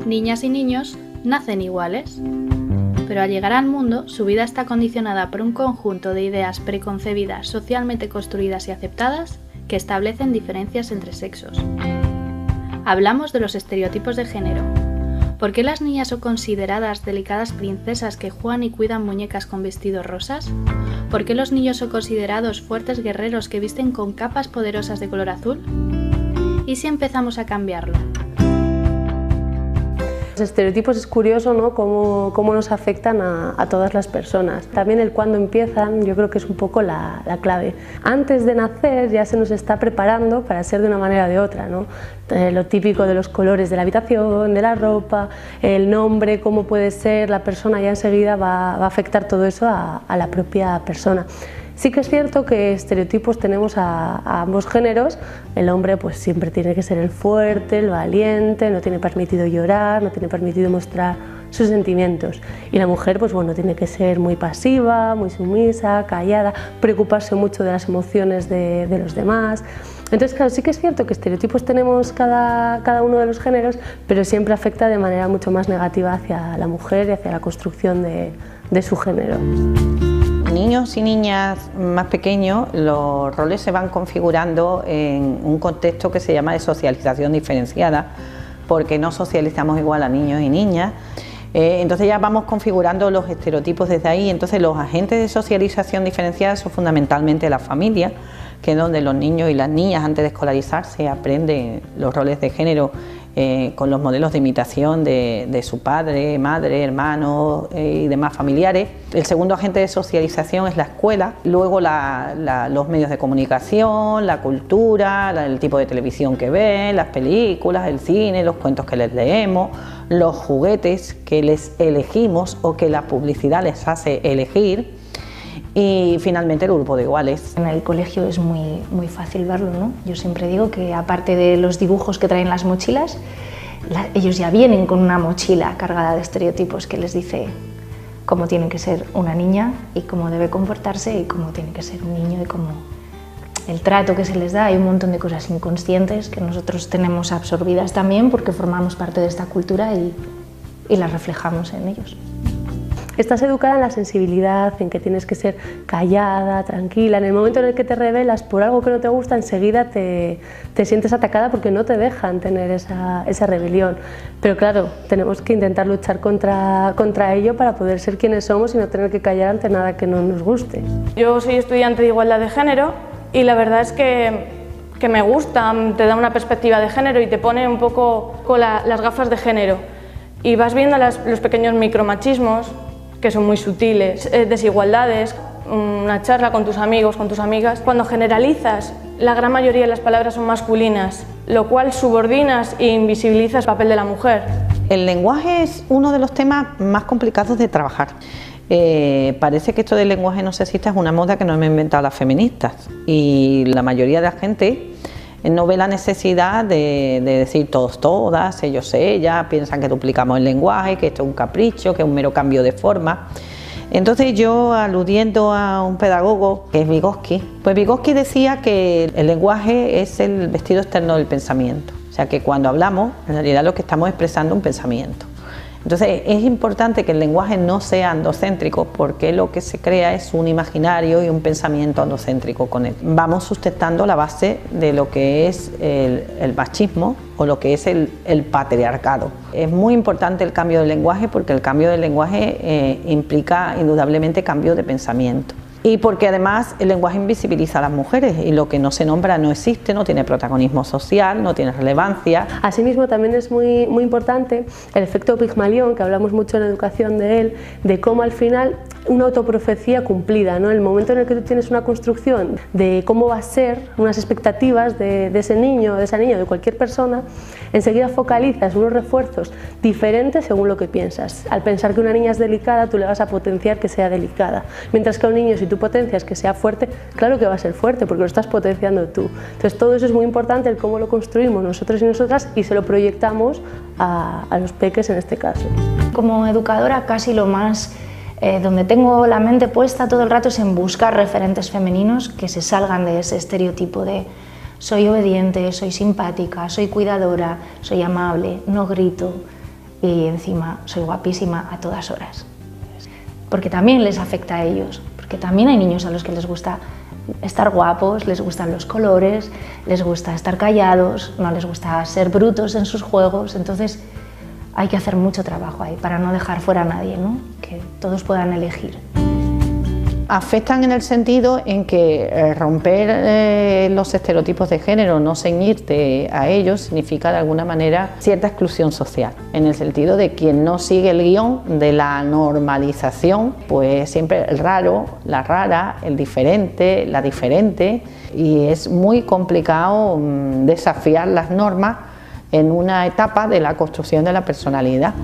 Niñas y niños nacen iguales, pero al llegar al mundo su vida está condicionada por un conjunto de ideas preconcebidas, socialmente construidas y aceptadas que establecen diferencias entre sexos. Hablamos de los estereotipos de género. ¿Por qué las niñas son consideradas delicadas princesas que juegan y cuidan muñecas con vestidos rosas? ¿Por qué los niños son considerados fuertes guerreros que visten con capas poderosas de color azul? ¿Y si empezamos a cambiarlo? Los estereotipos es curioso, ¿no? Cómo nos afectan a todas las personas. También el cuándo empiezan, yo creo que es un poco la clave. Antes de nacer ya se nos está preparando para ser de una manera o de otra, ¿no? Lo típico de los colores de la habitación, de la ropa, el nombre, cómo puede ser la persona, ya enseguida va a afectar todo eso a la propia persona. Sí que es cierto que estereotipos tenemos a ambos géneros. El hombre pues siempre tiene que ser el fuerte, el valiente, no tiene permitido llorar, no tiene permitido mostrar sus sentimientos. Y la mujer pues bueno, tiene que ser muy pasiva, muy sumisa, callada, preocuparse mucho de las emociones de los demás. Entonces claro, sí que es cierto que estereotipos tenemos cada uno de los géneros, pero siempre afecta de manera mucho más negativa hacia la mujer y hacia la construcción de su género. Niños y niñas más pequeños, los roles se van configurando en un contexto que se llama de socialización diferenciada, porque no socializamos igual a niños y niñas. Entonces ya vamos configurando los estereotipos desde ahí. Entonces los agentes de socialización diferenciada son fundamentalmente la familia, que es donde los niños y las niñas antes de escolarizarse aprenden los roles de género con los modelos de imitación de su padre, madre, hermanos y demás familiares. El segundo agente de socialización es la escuela, luego los medios de comunicación, la cultura, el tipo de televisión que ven, las películas, el cine, los cuentos que les leemos, los juguetes que les elegimos o que la publicidad les hace elegir. Y finalmente el grupo de iguales. En el colegio es muy fácil verlo, ¿no? Yo siempre digo que aparte de los dibujos que traen las mochilas, ellos ya vienen con una mochila cargada de estereotipos que les dice cómo tiene que ser una niña y cómo debe comportarse y cómo tiene que ser un niño y cómo el trato que se les da. Hay un montón de cosas inconscientes que nosotros tenemos absorbidas también porque formamos parte de esta cultura y las reflejamos en ellos. Estás educada en la sensibilidad, en que tienes que ser callada, tranquila. En el momento en el que te rebelas por algo que no te gusta, enseguida te sientes atacada porque no te dejan tener esa rebelión. Pero claro, tenemos que intentar luchar contra ello para poder ser quienes somos y no tener que callar ante nada que no nos guste. Yo soy estudiante de igualdad de género y la verdad es que me gusta, te da una perspectiva de género y te pone un poco con las gafas de género. Y vas viendo los pequeños micromachismos, que son muy sutiles, desigualdades, una charla con tus amigos, con tus amigas. Cuando generalizas, la gran mayoría de las palabras son masculinas, lo cual subordinas e invisibilizas el papel de la mujer. El lenguaje es uno de los temas más complicados de trabajar. Parece que esto del lenguaje no sexista es una moda que no hemos inventado las feministas y la mayoría de la gente no ve la necesidad de decir todos, todas, ellos, ellas, piensan que duplicamos el lenguaje, que esto es un capricho, que es un mero cambio de forma. Entonces yo, aludiendo a un pedagogo que es Vygotsky, pues Vygotsky decía que el lenguaje es el vestido externo del pensamiento, o sea que cuando hablamos, en realidad lo que estamos expresando es un pensamiento. Entonces es importante que el lenguaje no sea androcéntrico porque lo que se crea es un imaginario y un pensamiento androcéntrico con él. Vamos sustentando la base de lo que es el machismo o lo que es el patriarcado. Es muy importante el cambio del lenguaje porque el cambio del lenguaje implica indudablemente cambio de pensamiento. Y porque además el lenguaje invisibiliza a las mujeres y lo que no se nombra no existe, no tiene protagonismo social, no tiene relevancia. Asimismo también es muy importante el efecto Pigmalión, que hablamos mucho en educación de él, de cómo al final una autoprofecía cumplida, ¿no? El momento en el que tú tienes una construcción de cómo va a ser, unas expectativas de ese niño, de esa niña, de cualquier persona, enseguida focalizas unos refuerzos diferentes según lo que piensas. Al pensar que una niña es delicada, tú le vas a potenciar que sea delicada, mientras que a un niño, si tú potencias que sea fuerte, claro que va a ser fuerte porque lo estás potenciando tú. Entonces todo eso es muy importante, el cómo lo construimos nosotros y nosotras y se lo proyectamos a los peques en este caso. Como educadora casi lo más donde tengo la mente puesta todo el rato es en buscar referentes femeninos que se salgan de ese estereotipo de soy obediente, soy simpática, soy cuidadora, soy amable, no grito. y encima soy guapísima a todas horas. Porque también les afecta a ellos, porque también hay niños a los que les gusta estar guapos, les gustan los colores, les gusta estar callados, no les gusta ser brutos en sus juegos, entonces hay que hacer mucho trabajo ahí para no dejar fuera a nadie, ¿no? Que todos puedan elegir. Afectan en el sentido en que romper los estereotipos de género, no ceñirte a ellos, significa de alguna manera cierta exclusión social, en el sentido de quien no sigue el guión de la normalización, pues siempre el raro, la rara, el diferente, la diferente, y es muy complicado desafiar las normas en una etapa de la construcción de la personalidad.